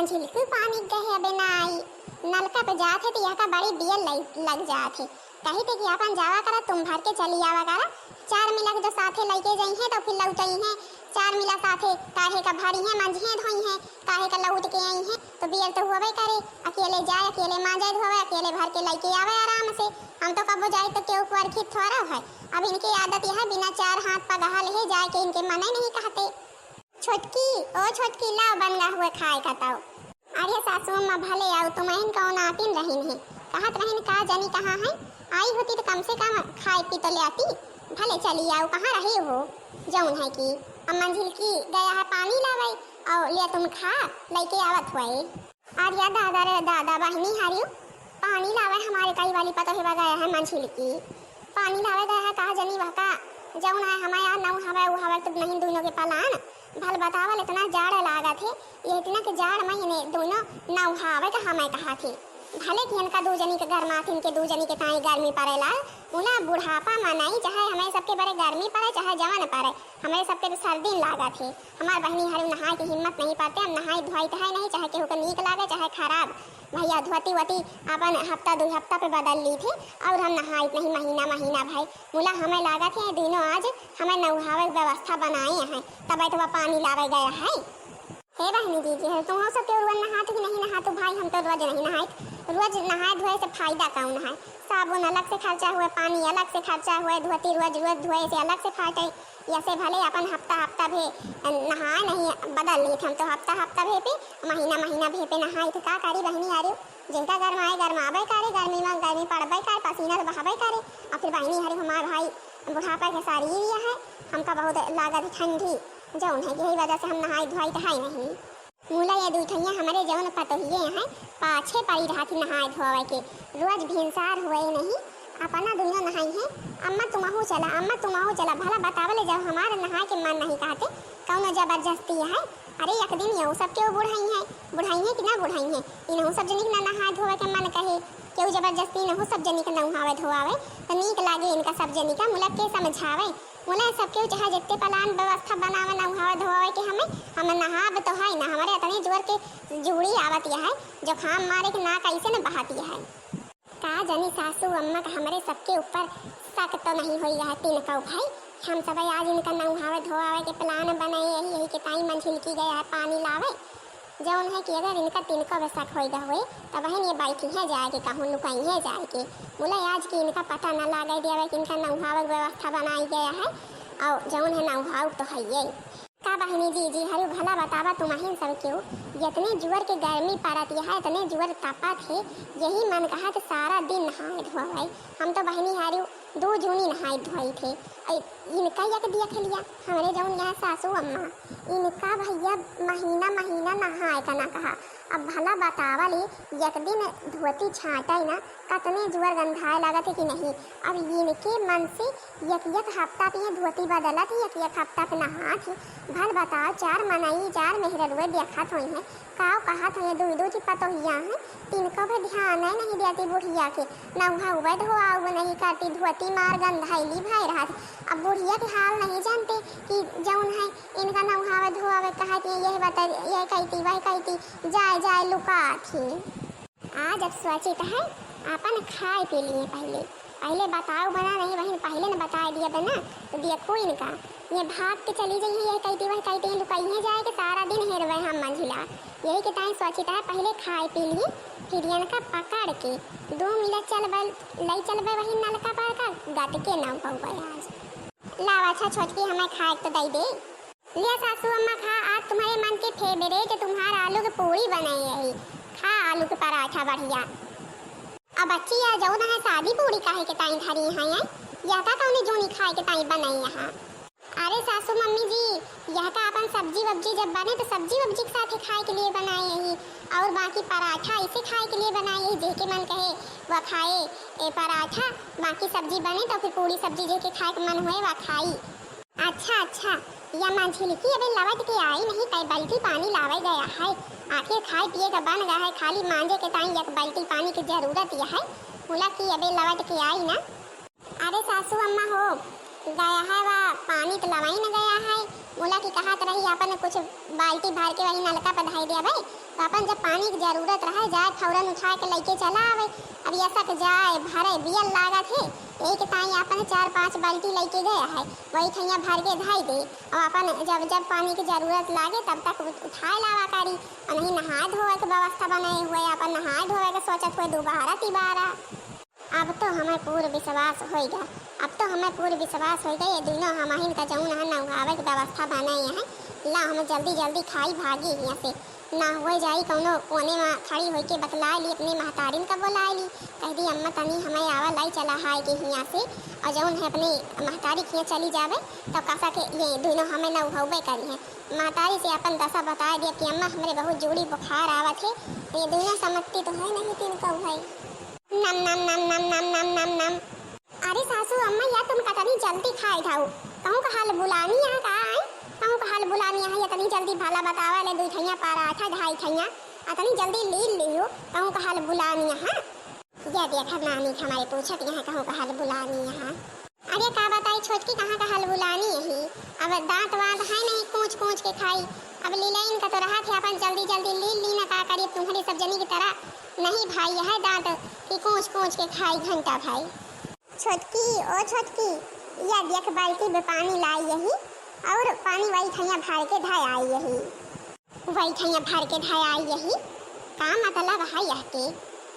मंझिलकू पानी गए अबे ना आई। नलका पे जात है तो यहाँ का बड़ी बियल लग जात है। कही थे कि अपन जावा करा तुम भर के चली आवा करा। 4 मिला के जो साथे लइके जाई है तो फिर लौटई है। 4 मिला साथे काहे का भारी है मंझे धोई है काहे का लौट के आई है तो बियल तो होवे करे। अकेले जाए अकेले मांजे धोवे अकेले भर के लइके आवे आराम से। हम तो कबो जाए तो केहू को अरखी थोड़ा है। अब इनकी आदत यह है बिना 4 हाथ पगहा ले जाए के इनके मने नहीं कहते। छोटकी ओ छोटकी लाओ बनगा हुए खाए का ताओ। अरे सासू अम्मा भले आओ तुम्हें कौन आतीन रहीन है कहत रहीन का जानी कहाँ है। आई होती तो कम से कम खाए पी तो ले आती। भले चली आओ कहाँ रहे हो जौन है कि अब मंझिलकी गया है पानी लावे और ले तुम खा लेके आवत हुए। अरे दादा रे दादा बहनी हारियो पानी लावे हमारे कई वाली पता है गया है मंझिलकी पानी लावे गया है कहा जनी बहका जौन है हमारे नौ हवा वो हवा तो नहीं दोनों के पालान भल बतावल इतना जाड़ लागा थे। ये इतना के जाड़ महीने दोनों नौ हवा का हमें कहा थे भले कि इनका 2 जनी के घर माथिन के 2 जनी के ताई गर्मी पड़ेला उना बुढ़ापा मनाई चाहे हमें सबके बड़े गर्मी पड़े चाहे जवान पड़े हमें सबके तो सर्दी लागा थे। हमार बहनी हरी नहाए की हिम्मत नहीं पाते हम नहाई धोई तो है नहीं चाहे केहू को नीक लागे चाहे खराब भैया धोती वती अपन हफ्ता 2 हफ्ता पे बदल ली थी और हम नहाई नहीं महीना भाई मुला हमें लागा थे दिनों आज हमें नहावे व्यवस्था बनाए हैं तब तो पानी लावे गया है। हे बहनी दीजिए है तुम सब के रोज नहाते कि नहीं नहाते भाई हम तो रोज नहीं नहाए। रोज नहाए धोए से फायदा कौन है। साबुन अलग से खर्चा हुए पानी अलग से खर्चा हुए धोती रोज धोए से अलग से फाटे ऐसे भले अपन हफ्ता भे नहाए नहीं बदल लिए थे हम तो हफ्ता भे पे महीना भे पे नहाए थे का करी बहनी आ रही जिनका गर्मावे करे गर्मी में गर्मी पड़बे करे पसीना तो बहावे करे और फिर बहनी हरी हमारे भाई बुढ़ापा के शरीर है हमका बहुत लागत ठंडी जौन है यही वजह से हम नहाई धोई तो है नहीं। मूला ये दूठैया हमारे जौन पतोहिए हैं पाछे पड़ी रहा थी नहाए धोवे के रोज भिनसार हुए नहीं अपना दुनिया नहाई है। अम्मा तुम्हाहो चला भला बतावले जब हमारे नहाए के मन नहीं कहते कौन जबरदस्ती है। अरे एक दिन ये सब क्यों बुढ़ाई है कि ना बुढ़ाई है इन्हों सब जनी ना नहाए धोवे के मन कहे क्यों जबरदस्ती न हो सब जनी का नहावे धोवावे तो नीक लागे इनका सब जनी का मुला के समझावे मुला सबके चाहे जितने प्लान व्यवस्था बनावे नहावे धोवे के हम नहाब तो है ना हमारे इतने जोर के जुड़ी आवत है जो खाम मारे के ना कैसे न बहाती है। का जनी सासू अम्मा का हमारे सबके ऊपर शक तो नहीं हुई है तीन का भाई हम सब आज इनका नहावे धोवावे के प्लान बनाए यही के ताई मंझिलकी गया है पानी लावे जौन है कि अगर इनका तिनका वैसा खोई हुए तब बहन ये बैठी है जाएगी कहूँ लुकाई है जाएगी बोला आज की इनका पता न लगा दिया कि इनका नहावे व्यवस्था बनाई गया है और जौन है नहाव तो है ये का बहनी जी हरु भला बतावा तुम्हें सब क्यों जितने जुअर के गर्मी पड़त है इतने जुअर तपा थे यही मन कहा कि सारा दिन नहाए धोवाई हम तो बहनी हारू 2 जूनी नहाए धोई थे इनका यक दिया लिया हमारे जौन यहाँ सासू अम्मा इनका भैया महीना नहाए का ना कहा। अब भला बतावा ले एक दिन धोती छाटा ना कतने जुअर गंधाए लागत है कि नहीं। अब इनके मन से एक हफ्ता पे धोती बदला थी एक हफ्ता पे नहा थी भल बताओ 4 मनाई 4 मेहररुए देखत हुई हैं काव कहत हुई 2 की पतोहिया हैं तिनको भी ध्यान है नहीं देती बुढ़िया के नहा हुए धोआ नहीं करती धोती मार गंधाइली भाई रहा। अब बुढ़िया के हाल नहीं जानते कि जौन है इनका नहावे धोआवे कहा कि यही बता ये कहती वही कहती जाए लुका थी। आज अब सोचित है अपन खाए पी लिए पहले बताओ बना नहीं बहन पहले ने बता दिया बना तो देखो इनका ये भाग के चली जाइए ये कहती वही कहती है लुकाई है जाए कि सारा दिन हेरवे हम मंझिला यही के टाइम सोचित है पहले खाए पी लिए फिर इनका पकड़ के 2 मिनट चलबे वही नलका पर का गट के ना पहुँचे आज लावा अच्छा छोटकी हमें खाए तो दे दे लिया सासू अम्मा खा आज तुम्हारे मन के फेवरेट तुम्हारा आलू की पूरी बनाई है खा आलू के पराठा बढ़िया। अब बच्ची यार जाओ ना है शादी पूरी काहे के टाइम धरी है यह का कौन जोनी खाए के टाइम बनाई यहाँ। अरे सासू मम्मी जी यह का अपन सब्जी वब्जी जब बने तो सब्जी वब्जी के साथ खाए के लिए बनाए यही और बाकी पराठा इसे खाए के लिए बनाए यही जेके मन कहे वह खाए पराठा बाकी सब्जी बने तो फिर पूरी सब्जी जेके खाए के मन हुए वह खाई। अच्छा या मंझिलकी अबे लवट के आई नहीं कई बाल्टी पानी लावे गया है आखिर खाए पिए का बन गया है खाली मांझे के टाइम 1 बाल्टी पानी की जरूरत यह है बोला कि अबे लवट के आई ना। अरे सासू अम्मा हो गया है वह पानी तो लवाई न गया है बोला कि कहा तो रही अपन कुछ बाल्टी भर के वही नलका पर धाई दिया भाई, तो अपन जब पानी की जरूरत रहे जाए फौरन उठा के लेके चला आवे। अब ऐसा के जाए भरे बियल लागत है, एक ताई अपन 4-5 बाल्टी लेके गया है, वही ठैया भर के धाई दे और अपन जब जब पानी की जरूरत लागे तब तक उठाए लावा करी। और नहीं नहा धोए के व्यवस्था बनाए हुए अपन नहा धोए के सोचत हुए दोबारा तिबारा। अब तो हमें पूर्ण विश्वास होएगा, अब तो हमें पूर्ण विश्वास होएगा ये दोनों हमाहिन का जौन है नहावे की व्यवस्था बनाए हैं। ला हम जल्दी जल्दी खाई भागी यहाँ से, ना हो जाई कौनो कोने में खड़ी होके के बतला ली अपनी महतारिन का बोला ली, कह दी अम्मा तनी हमें आवा लाई चला हाय के यहाँ से, और जौन है अपनी महतारी के चली जावे तब कसा के ये दोनों हमें न उहबे करी है। महतारी से अपन दशा बता दिया कि अम्मा हमारे बहुत जोड़ी बुखार आवत है, तो ये दोनों समझती तो है नहीं तीन कौ है। नम नम नम नम नम नम नम नम। अरे सासू अम्मा यार तुम कतनी जल्दी खाए खाओ, कहूँ का हाल बुलानी यहाँ का आए, कहूँ का हाल बुलानी यहाँ इतनी जल्दी भाला बतावा ले 2 ठैया पराठा 2.5 ठैया इतनी जल्दी ली लियो, कहूँ का हाल बुलानी यहाँ। ये देखा नानी हमारे पूछत यहाँ कहूँ का हाल बुलानी यहाँ। अरे का बताई छोटकी कहाँ का हाल बुलानी यही, अब दांत वांत है नहीं कूच कूच के खाई, अब लीलाइन का तो रहा थे अपन जल्दी जल्दी ली ना का करिए तुम्हारी सब जनी की तरह नहीं भाई है दांत कि कूच कूच के खाई घंटा भाई। छोटकी ओ छोटकी या देख बाल्टी में पानी लाई यही और पानी वही ठैया भर के धाय आई यही, वही ठैया भर के धाय आई यही। का मतलब है यह के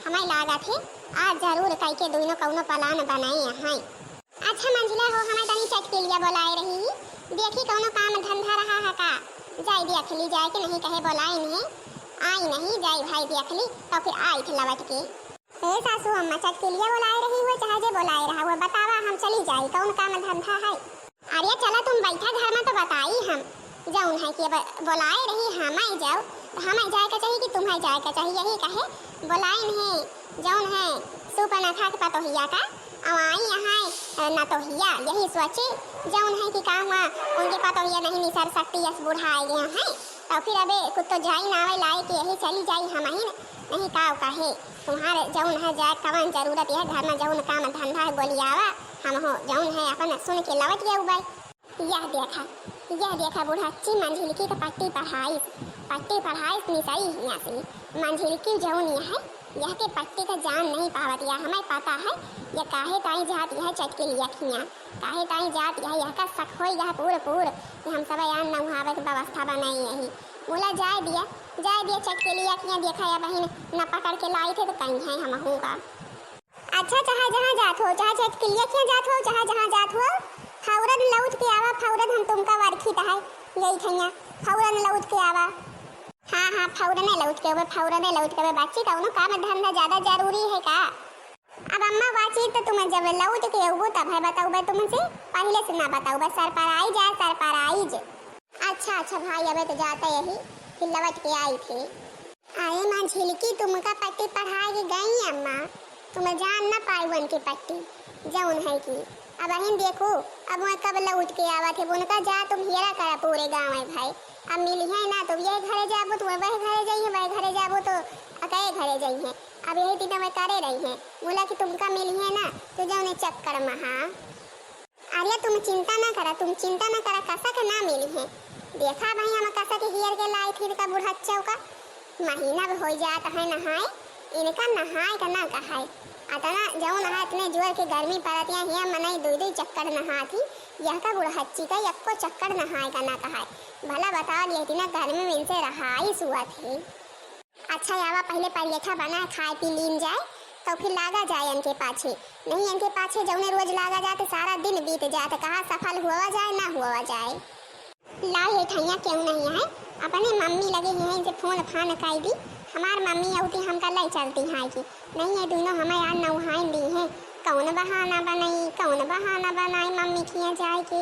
हमें लागत है आज जरूर कई के दोनों कौनो प्लान बनाए हैं। अच्छा मंजिला हो हमें तनी चट के लिए बुलाए रही, देखी कौनो काम धंधा रहा है का, जाई देख ली जाए के नहीं कहे बुलाए नहीं आई नहीं जाई भाई देख ली तो फिर आई थी लवट के। ए सासू अम्मा चट के लिए बुलाए रही हुए चाहे जे बुलाए रहा हुआ बतावा हम चली जाई कौन काम धंधा है। अरे चला तुम बैठा घर में तो बताई हम जाऊन है कि बुलाए रही हमें जाओ तो हमें जाए का चाहिए कि तुम्हें जाए का चाहिए, यही कहे बुलाई नहीं जौन है सुपनखा के पतोहिया का अब आई यहाँ न तो हिया यही सोचे जौन है कि का हुआ उनके पतोहिया नहीं निसर सकती यस बुढ़ा गया है तो फिर अबे कुछ तो जाई नावे लाए कि यही चली जाई हम ही नहीं का कहे तुम्हारे जौन है जाए कवन जरूरत है घर में जौन काम धंधा है बोलियावा हम हो जौन है अपन सुन के लवट गया उबाई। यह देखा बुढ़ाची मंझिलकी का पट्टी पढ़ाई निसाई यहाँ से मंझिलकी जौन है यह के पट्टी का जान नहीं पावत या हमें पता है यह काहे ताई जात यह चटके लिया खिया काहे ताई जात यह का शक हो यह पूर कि हम सब यार नहावे की व्यवस्था बनाई यही बोला जाए दिया चटके लिया खिया देखा या बहन न पकड़ के लाई थे तो कहीं है हम का। अच्छा जहाँ जात हो जहाँ चटके लिया खिया जात हो जहाँ जात हो फौरन लौट के आवा फौरन हम तुमका वरखी है यही खैया फौरन लौट के आवा। हाँ फौरन लौट के बच्ची कौनो काम धंधा ज्यादा जरूरी है का। अब अम्मा बाची तो तुम्हें जब लौट के आओ तब है बताऊँ तुमसे पहले से ना बताऊँ बस सरप्राइज। अच्छा भाई अबे तो जाता यही फिर लौट के आई थी। अरे माँ झिलकी तुमका पट्टी पढ़ा के गई अम्मा तुम्हें जान ना पाई वन की पट्टी जौन है की अब अहिन देखो अब मैं कब लौट के आवा थे उनका जा तुम हेरा करा पूरे गाँव है भाई अब मिली है ना तो ये घरे जाबो तो वह घरे जाइए वह घरे जाबो तो अकेले घरे जाइए अब यही तीनों में करे रही है बोला कि तुमका मिली है ना तो जाओ चक्कर महा। अरे तुम चिंता ना करा कसा के ना मिली है देखा भाई हम कसा के हियर के लाई फिर का बुढ़ाच्चा का महीना भी हो जाता है नहाए इनका नहाए का ना कहा अतना जाऊँ नहा इतने जोर के गर्मी पड़ती है यहाँ मनाई 2 चक्कर नहा थी यह का बुढ़ाच्ची का यक्को चक्कर नहाए का ना कहा भला बताओ ये ना गर्मी में इनसे रहाई हुआ थी। अच्छा यावा पहले परीक्षा बना खाए पी लीन जाए तो फिर लागा जाए इनके पाछे नहीं इनके पाछे जौने रोज लागा जाए तो सारा दिन बीत जाए तो कहाँ सफल हुआ जाए ना हुआ जाए। ला ये ठैया क्यों नहीं है अपने मम्मी लगे हैं इनसे फोन फान कर दी हमार मम्मी औती हमका ले चलती है कि नहीं ये दोनों हमें यार नौहाई दी है कौन बहाना बनाई मम्मी किया जाए कि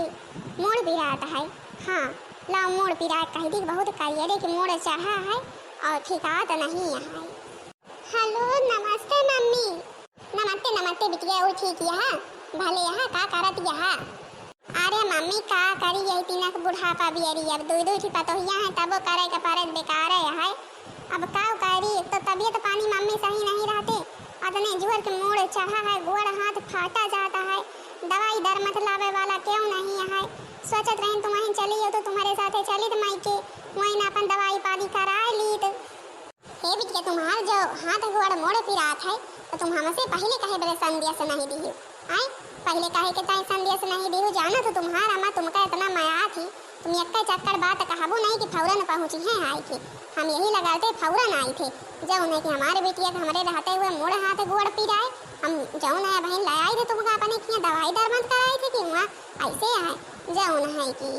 मोड़ बिरात है। हाँ ला मोड़ बिरात कह दी बहुत करिए कि मोड़ चढ़ा है और ठिकात नहीं है। हेलो नमस्ते मम्मी। नमस्ते बिटिया वो ठीक यहाँ भले यहाँ का करत यहाँ। अरे मम्मी का करी यही तीना के बुढ़ापा बियरी अब 2 ठिका तो यहाँ है तब करे के परत बेकार है अब का करी तो तबीयत पानी मम्मी सही नहीं रहते अतने जोर के मोड़ चढ़ा है गोड़ हाथ फाटा जाता है दवाई दर मत लावे वाला क्यों नहीं है। सोचत रही तुम वहीं चली हो तो तुम्हारे साथे चली तो माई के वहीं अपन दवाई पानी करा ली। हे बिटिया तुम्हार जो हाथ गोड़ मोड़ पिरात है तो तुम हमसे पहले कहे बड़े संदेश नहीं दी आए पहले कहे के ताई संदेश नहीं दी जाना तो तुम्हारा अम्मा तुमका इतना माया थी तुम एक चक्कर बात कहबो नहीं कि फौरन पहुंची है आई थी। हम यही लगाते फौरन आई थे जब उन्हें कि हमारे बेटिया के हमारे रहते हुए मोड़ हाथ गोड़ पिराए हम जौन है बहन लाए थे तुमका अपने किया दवाई दरमत कराई थी कि वहाँ ऐसे है जौन है कि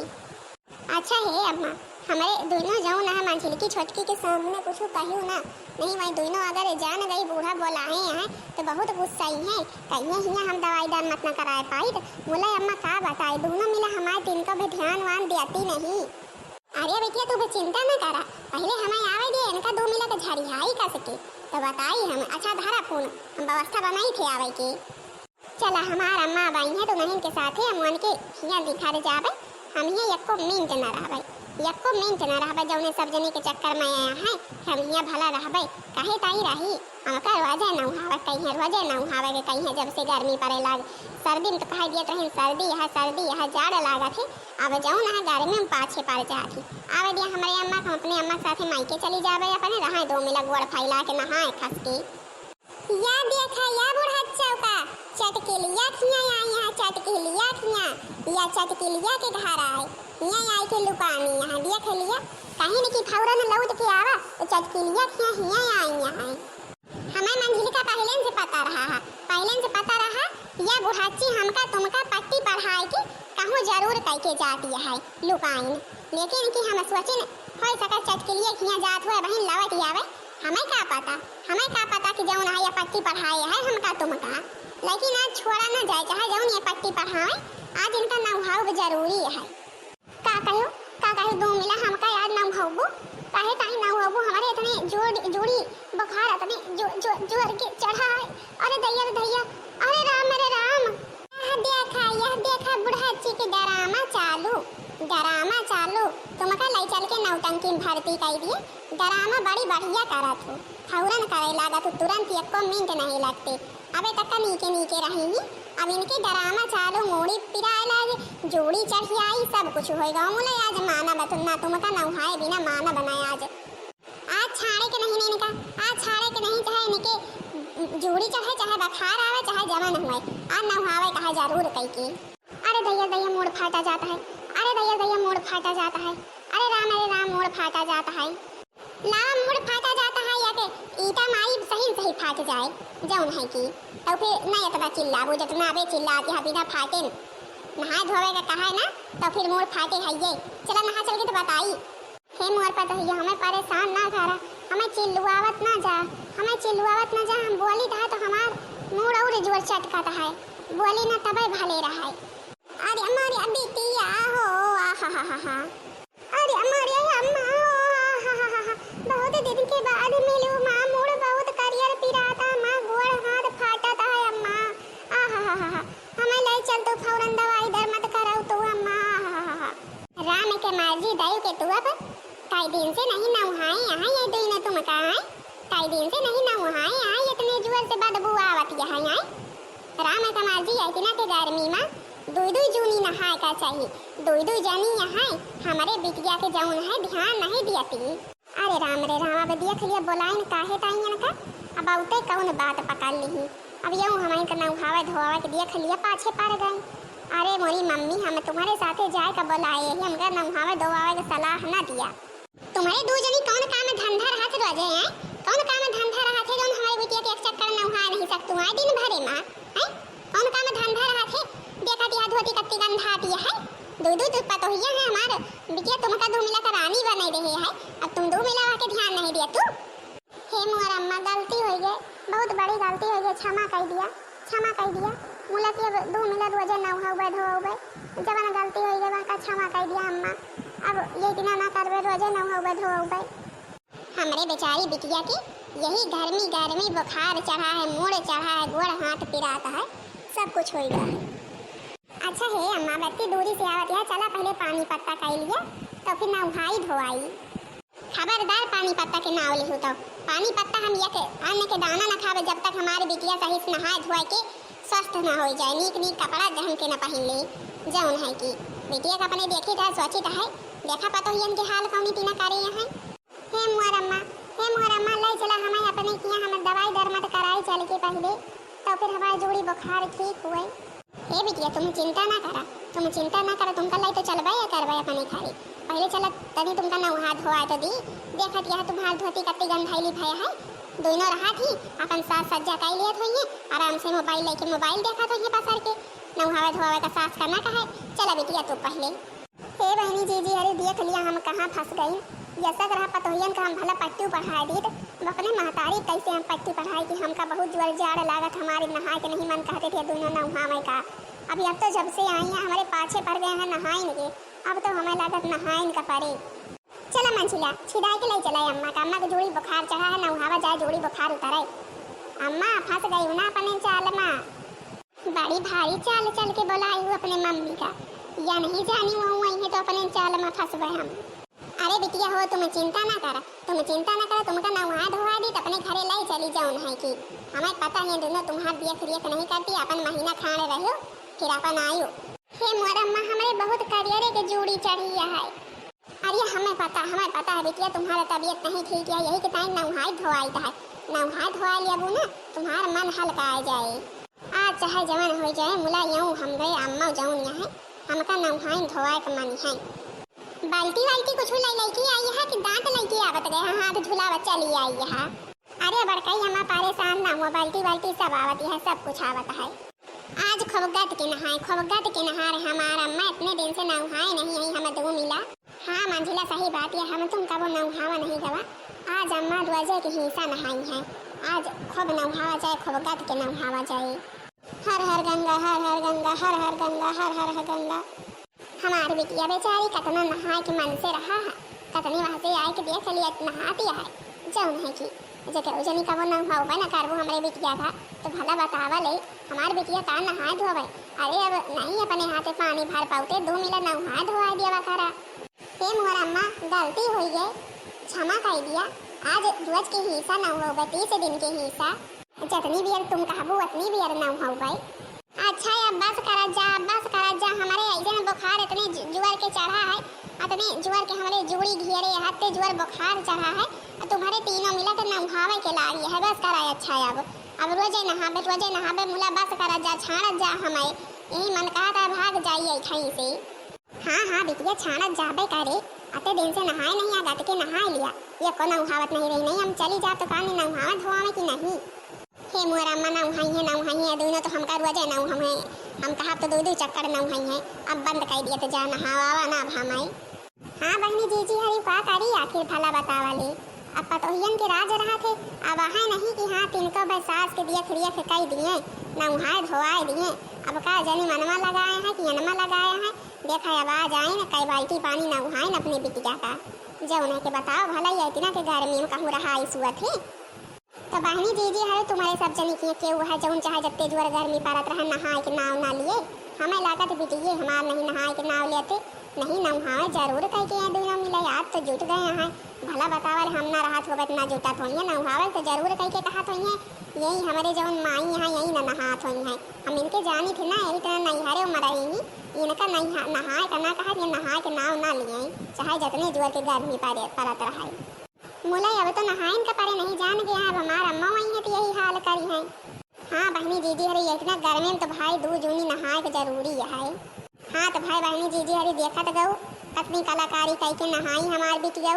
अच्छा है अम्मा हमारे दोनों जौन है मंझिल की छोटकी के सामने कुछ कहूँ ना नहीं वही दोनों अगर जान गई बूढ़ा बोलाए हैं तो बहुत गुस्सा ही है कहीं हियाँ हम दवाई दान मत न कराए पाई तो बोले अम्मा का बताए दोनों मिला हमारे दिन का भी ध्यान वान देती नहीं। अरे बेटिया तू भी चिंता न करा पहले हमें आवे दिए इनका दो मिला के झरियाई का सके तो बताई हम अच्छा धारा फोन हम व्यवस्था बनाई थे आवे की। चला हमारा अम्मा बाई है तो नहीं के साथ हम उनके हियाँ दिखा दे जावे हम यहाँ यक्को मिनट न रहबे यक्को मिनट न रहबे जौने सब जने के चक्कर में आया है हम यहाँ भला रहबे काहे ताई रही हमका रोजे न उहावे कहीं रोजे न उहावे के कहीं जब से गर्मी पड़े लाग सर्दी में तो कहे दिया रही सर्दी है जाड़ लागा थे अब जौन है गर्मी में पाछे पड़ जाती आवे दिया हमारे अम्मा हम अपने अम्मा के साथ मायके चली जावे अपने रहा दो मिला गोड़ फैला के नहाए खस के या देखा या बूढ़ा चौका चटकेलिया खिया आई है चटकेलिया खिया या चटकेलिया के घर आए यहाँ आई के लुकानी यहाँ देख लिया कहीं न कि फौरन लौट के आवा तो चटकेलिया खिया हिया आई यहाँ हमें मंझिल का पहले से पता रहा या बुढ़ाची हमका तुमका पट्टी पढ़ाए के कहूँ जरूर कह के जाती है लुकाइन लेकिन कि हम सोचे हो सका चटकेलिया खिया जात हुआ बहन लौट आवे हमें का पता कि जौन है ये पट्टी पढ़ाए है हमका तुमका लेकिन आज छोड़ा न जाए चाहे जौन ये पट्टी पढ़ाए आज इनका नौहाव जरूरी है। का कहो दो मिला हमका याद नौहावो काहे नौहावो हमारे इतने जोड़ी बुखार इतने जोर के चढ़ा है। अरे दैया अरे राम यह देखा बुढ़ाची के डरामा चालू तुमका लाई चल के नौटंकी में भर्ती कर दिए डरामा बड़ी बढ़िया करत हो फौरन करे लगा तो तुरंत एको मिनट नहीं लगते अबे तक नीचे रहेंगी अब इनके डरामा चालू मोड़ी पिराए लागे जोड़ी चढ़ी आई सब कुछ होएगा मुले आज माना बतुना तुमका नौहाए बिना माना बनाया आज छाड़े के नहीं इनका आज छाड़े के नहीं चाहे इनके जोड़ी चढ़े चाहे बुखार आवे चाहे जमन हुए आज नौहावे कहा जरूर कई के। अरे दैया मोड़ फाटा जाता है अरे राम मोड़ फाटा जाता है या के ईटा मारी सही फाट जाए जौन है कि तो फिर नहीं इतना चिल्लाबो जितना अबे चिल्लाती है बिना फाटे नहाए धोवे का कहा है ना तो फिर मोड़ फाटे है ये चला नहा चल के तो बताई हे मोर पता है हमें परेशान ना करा हमें चिल्लुआवत ना जा हम बोली था तो हमार मोड़ और जोर चटकाता है बोली ना तबे भले रहा है। अरे हमारी अभी टिया हो आहा अरे हमारी अम्मा हो बहुत दिन के बाद मिलू माँ मोड़ बहुत करियर पिराता माँ गोड़ हाथ फाटता है अम्मा आहा हमें ले चल तो फौरन दवाई दर मत कराओ तो अम्मा राम के मर्जी दयु के तू अब कई दिन से नहीं नहाए यहाँ ये दिन तुम कहाँ है कई दिन से नहीं नहाए यहाँ इतने जोर से बदबू आवत यहाँ राम का मर्जी इतना के गर्मी में दो जूनी नहाए का चाहिए दो जनी यहाँ हमारे बिटिया के जौन है ध्यान नहीं दियती। अरे राम अब देख लिया बोलाइन काहे ताई का अब औते कौन बात पकड़ ली अब यूँ हमारे का नौहावे धोवे के देख लिया पाछे पड़ गए। अरे मोरी मम्मी हम तुम्हारे साथे जाए का बोलाए हमका नौहावे धोवे का सलाह न दिया तुम्हारे दो जनी कौन काम धंधा रहत रोजे हैं कौन काम धंधा रहत है जौन हमारे बिटिया के एक चक्कर नौहा नहीं सकतु है दिन भरे माँ है कौन काम धंधा रहत है देखा दिया धोती कत्ती गंधा दिया है दो पतो हिया है हमारे बिटिया तुमका दो मिला का रानी बने रहे है अब तुम दो मिला के ध्यान नहीं दिया तू हे मोर अम्मा गलती हो गई बहुत बड़ी गलती हो गई क्षमा कर दिया मुला के दो मिला रोजे न होवे धोवे जवन गलती हो गई वहां का क्षमा कर दिया अम्मा अब ये दिन ना करवे रोजे न होवे धोवे हमरे बेचारी बिटिया की यही गर्मी बुखार चढ़ा है मोड़ चढ़ा है गोड़ हाथ पिराता है सब कुछ हो गया है। अच्छा है अम्मा बत्ती दूरी से आवत है चला पहले पानी पत्ता कर लिया तो फिर नहाई धोआई खबरदार पानी पत्ता के नाव लिहू तो पानी पत्ता हम ये अन्न के दाना न खावे जब तक हमारे बिटिया सही से नहाए धोए के स्वस्थ ना हो जाए, नीक नीक कपड़ा ढंग के न पहन ले। जौन है कि बेटिया का अपने देखी था सोचित है, देखा पतो हियन के हाल कौनी तीना करे यहाँ। हे मोर अम्मा ले चला हमें अपने किया, हम दवाई दरमत कराई चल के पहले, तो फिर हमारी जोड़ी बुखार ठीक हुए। हे बिटिया तुम चिंता ना करा, तुमका लाई तो चलबे या करबे अपने खाली। पहले चला तनी तुमका नहा धोआ तो दी, देखत यह तुम्हार धोती कत्ती गंधाइली भया है। दोनों रहा थी अपन सास सज्जा कर लिए होइए, आराम से मोबाइल लेके मोबाइल देखा तो पसर के नहावे धोआवे का सास करना कहे। चला बिटिया तू पहले। हे बहनी जी अरे देख लिया हम कहाँ फंस गई। जैसा रहा पतोहियन का हम भला पट्टी पढ़ाए दी, तो अपने महतारी कैसे हम पट्टी पढ़ाई कि हमका बहुत जोर जाड़ लागत, हमारे नहाए के नहीं मन कहते थे दोनों नहावे का। अभी अब तो जब से आई हैं हमारे पाछे पड़ गए हैं नहाइन के, अब तो हमें लागत नहाइन का पड़े। चला मंझिला छिदाई के ले चलाए अम्मा का, अम्मा को जोड़ी बुखार चढ़ा है, नहावा जाए जोड़ी बुखार उतरे। अम्मा फंस गई ना अपने चाल में, बड़ी भारी चाल चल के बोलाई हूँ अपने मम्मी का, या नहीं जानी वो आई है तो अपने चाल में फंस गए हम। अरे बिटिया हो तुम चिंता ना करा, तुमका नहा धोआ दी तो अपने घरे लाई चली जाऊन है कि हमें पता है दोनों तुम्हार देख रेख नहीं करती, अपन महीना खाने रहो फिर अपन आयो। हे मोर अम्मा हमारे बहुत करियरे के जोड़ी चढ़ी है। अरे हमें पता है बिटिया तुम्हारा तबीयत नहीं ठीक है, यही के टाइम नहाई धोआई है, नहा धोआ लिया ना तुम्हारा मन हल्का आ जाए। आज चाहे जवन हो जाए मुला यूँ हम गए अम्मा जाऊन यहाँ, हमका नहाई धोआई का मन है। बाल्टी वाल्टी कुछ लड़की आई है कि दांत लड़की आवत गए हाथ झूला बच्चा ले आई है। अरे बड़काई हमारा परेशान ना हुआ, बाल्टी वाल्टी सब आवत है, सब कुछ आवत है। आज खोबगत के नहा रहे हमारा अम्मा, इतने दिन से नहाए नहीं आई हमें दो मिला। हाँ मंझिला सही बात है, हम तुम कबो नहावा नहीं गवा, आज अम्मा द्वाजे की हिस्सा नहाई है, आज खूब नहावा जाए, खोबगत के नहावा जाए। हर हर गंगा हर हर गंगा हर हर गंगा हर हर गंगा। हमारी बिटिया बेचारी कतना नहाए के मन से रहा है, कतनी वहाँ से आए के देख लिया नहाती है। जौन है कि जगह जनी कबो नहाओ न करबो हमरे बिटिया था तो भला बतावा ले हमार बिटिया का नहाए धोवे। अरे अब नहीं अपने हाथे पानी भर पाते, 2 मिला नहाए धोआ दिया करा। हे मोर अम्मा गलती हुई है, क्षमा कर दिया, आज रोज के हिस्सा न हो 30 दिन के हिस्सा, जितनी बियर तुम कहबो उतनी बियर न हो भाई। अच्छा अब बस करा जा, हमारे ऐसे बुखार इतने जुआर के चढ़ा है, इतने जुआर के हमारे जोड़ी घेरे हाथे जुआर बुखार चढ़ा है, तुम्हारे तीनों मिला तो नहावे के लागी है। बस करा अच्छा अब रोजे नहाबे मुला बस करा जा, छाड़ जा, हमें यही मन कहा था भाग जाइए कहीं से। हाँ बिटिया छाड़ जाबे करे, अते दिन से नहाए नहीं आगत के नहा लिया, ये को नहावत नहीं रही नहीं, हम चली जा तो कहानी नहावा धोआवे की नहीं। हे मोर अम्मा नहाई है दोनों तो हमका रोजे हम कहा तो 2 चक्कर नहाई है, अब बंद कर दिया तो जा नहावा ना भामाई। हाँ बहनी जी हरी का करी आखिर भला बतावा ले, अब पतोहियन के राज रहा थे, अब वहाँ नहीं कि हाँ तिनको बसास के देख कह दिए नहाए धोआए दिए, अब का जनी मनवा लगाए हैं कि अनमा लगाए हैं, देखा आवाज आए न कई बाल्टी पानी नहाए न अपने बिटिया का। जौन के बताओ भला ये इतना के गर्मी में कहूँ रहा सुअत है। तो बहनी जी है तुम्हारे सब जनी की केहू है जौन चाहे जत्ते जोर गर्मी पड़त रहा नहाए के नाव ना लिए, हमें लागत बिटिए हमार नहीं नहाए के नाव लेते, नहीं नहाए जरूर कह के दोनों मिले याद तो जुट गए हैं। भला बतावल हम ना राहत होगा ना जुटा थोड़ी नहावल तो जरूर कह के कहा थोड़ी, यही हमारे जौन माई हैं यही न नहात हुई हैं, हम इनके जानी थे ना यही तरह नैहरे मरही इनका नहाए का ना कहा नहाए के नाव ना लिए, चाहे जितने जोर के गर्मी पड़त रहा। मुला अब तो नहाइन का परे नहीं जान गया, अब हमारा अम्मा वही है तो यही हाल करी है। हाँ बहनी दीदी हरी इतना गर्मी में तो भाई 2 जूनी नहाए के जरूरी है। हाँ तो भाई बहनी दीदी हरी देखा तो गऊ कतनी कलाकारी कह के नहाई हमार बिटिया।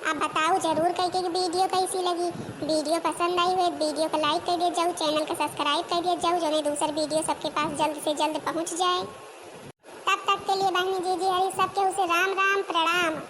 अब बताओ जरूर कह के वीडियो कैसी लगी, वीडियो पसंद आई हुई वीडियो को लाइक कर दिया जाओ, चैनल को सब्सक्राइब कर दिया जाओ, जो दूसरा वीडियो सबके पास जल्द से जल्द पहुँच जाए। तब तक के लिए बहनी दीदी हरी सबके उसे राम राम प्रणाम।